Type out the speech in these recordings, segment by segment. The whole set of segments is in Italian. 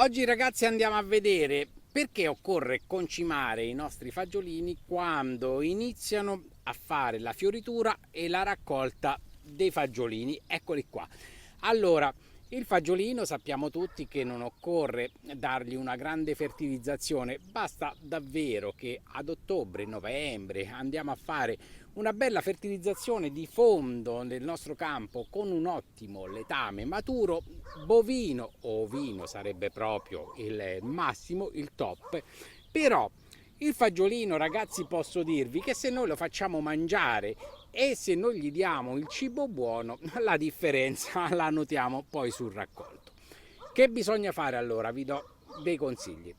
Oggi ragazzi andiamo a vedere perché occorre concimare i nostri fagiolini quando iniziano a fare la fioritura e la raccolta dei fagiolini. Eccoli qua. Allora, il fagiolino sappiamo tutti che non occorre dargli una grande fertilizzazione, basta davvero che ad ottobre, novembre andiamo a fare una bella fertilizzazione di fondo nel nostro campo con un ottimo letame maturo, bovino o ovino sarebbe proprio il massimo, il top. Però il fagiolino, ragazzi, posso dirvi che se noi lo facciamo mangiare e se noi gli diamo il cibo buono, la differenza la notiamo poi sul raccolto. Che bisogna fare allora? Vi do dei consigli.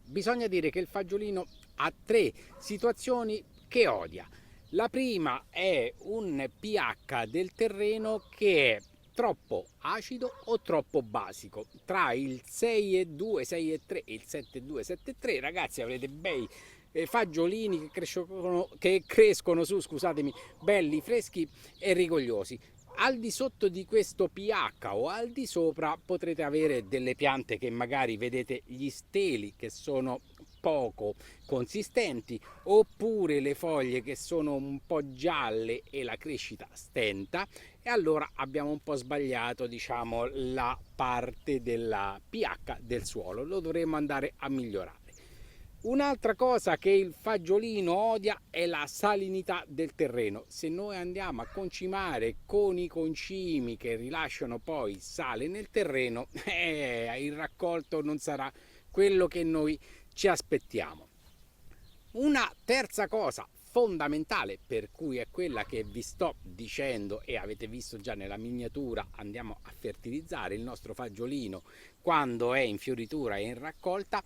Bisogna dire che il fagiolino ha tre situazioni che odia. La prima è un pH del terreno che è troppo acido o troppo basico. Tra il 6,2, 6,3 e il 7,2, 7,3, ragazzi, avrete bei fagiolini che crescono su, scusatemi, belli, freschi e rigogliosi. Al di sotto di questo pH o al di sopra potrete avere delle piante che magari vedete gli steli che sono poco consistenti, oppure le foglie che sono un po' gialle e la crescita stenta, e allora abbiamo un po' sbagliato, diciamo, la parte della pH del suolo. Lo dovremmo andare a migliorare. Un'altra cosa che il fagiolino odia è la salinità del terreno. Se noi andiamo a concimare con i concimi che rilasciano poi sale nel terreno, il raccolto non sarà quello che noi ci aspettiamo. Una terza cosa fondamentale, per cui è quella che vi sto dicendo e avete visto già nella miniatura, andiamo a fertilizzare il nostro fagiolino quando è in fioritura e in raccolta,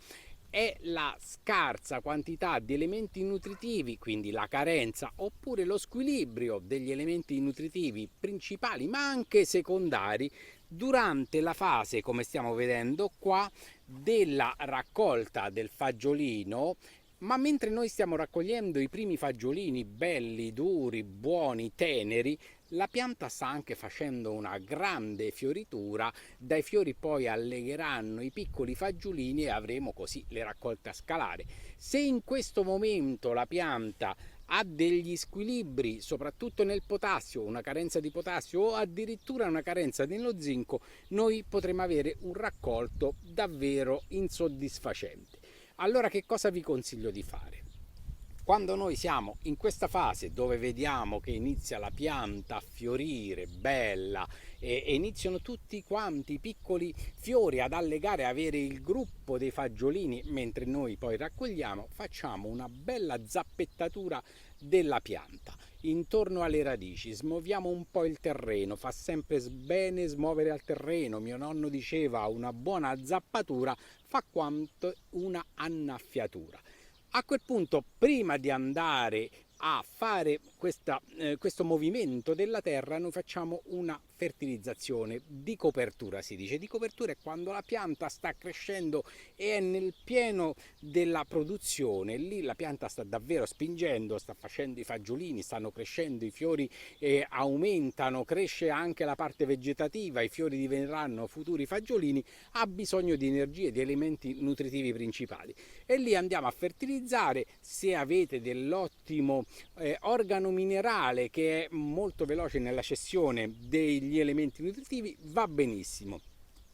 è la scarsa quantità di elementi nutritivi, quindi la carenza oppure lo squilibrio degli elementi nutritivi principali ma anche secondari durante la fase, come stiamo vedendo qua, della raccolta del fagiolino. Ma mentre noi stiamo raccogliendo i primi fagiolini belli, duri, buoni, teneri, la pianta sta anche facendo una grande fioritura, dai fiori poi allegheranno i piccoli fagiolini e avremo così le raccolte a scalare. Se in questo momento la pianta ha degli squilibri, soprattutto nel potassio, una carenza di potassio o addirittura una carenza nello zinco, noi potremo avere un raccolto davvero insoddisfacente. Allora che cosa vi consiglio di fare? Quando noi siamo in questa fase dove vediamo che inizia la pianta a fiorire bella e iniziano tutti quanti i piccoli fiori ad allegare, a avere il gruppo dei fagiolini, mentre noi poi raccogliamo, facciamo una bella zappettatura della pianta intorno alle radici, smuoviamo un po' il terreno, fa sempre bene smuovere al terreno. Mio nonno diceva una buona zappatura fa quanto una annaffiatura. A quel punto, prima di andare a fare questo movimento della terra, noi facciamo una fertilizzazione di copertura, si dice. Di copertura è quando la pianta sta crescendo e è nel pieno della produzione. Lì la pianta sta davvero spingendo, sta facendo i fagiolini, stanno crescendo, i fiori aumentano, cresce anche la parte vegetativa, i fiori diventeranno futuri fagiolini, ha bisogno di energie, di elementi nutritivi principali. E lì andiamo a fertilizzare. Se avete dell'ottimo organo minerale che è molto veloce nella cessione degli elementi nutritivi, va benissimo.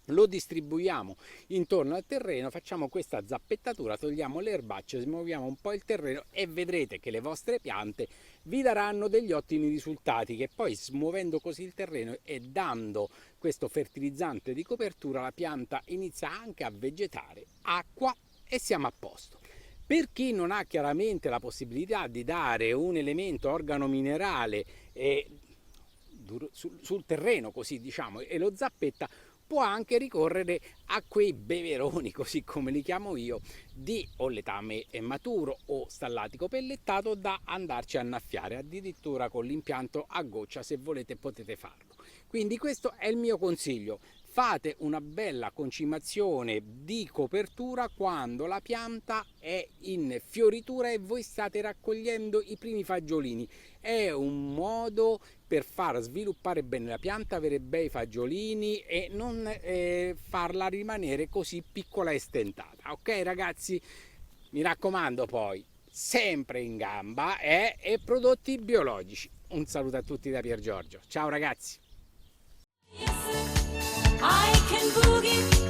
Lo distribuiamo intorno al terreno, facciamo questa zappettatura, togliamo le erbacce, smuoviamo un po' il terreno e vedrete che le vostre piante vi daranno degli ottimi risultati, che poi smuovendo così il terreno e dando questo fertilizzante di copertura, la pianta inizia anche a vegetare, acqua e siamo a posto. Per chi non ha chiaramente la possibilità di dare un elemento organo minerale sul terreno, così diciamo, e lo zappetta, può anche ricorrere a quei beveroni, così come li chiamo io, di o letame maturo o stallatico pellettato da andarci a annaffiare, addirittura con l'impianto a goccia. Se volete potete farlo. Quindi questo è il mio consiglio: fate una bella concimazione di copertura quando la pianta è in fioritura e voi state raccogliendo i primi fagiolini. È un modo per far sviluppare bene la pianta, avere bei fagiolini e non farla rimanere così piccola e stentata. Ok ragazzi, mi raccomando, poi sempre in gamba e prodotti biologici. Un saluto a tutti da Pier Giorgio. Ciao ragazzi. I can boogie.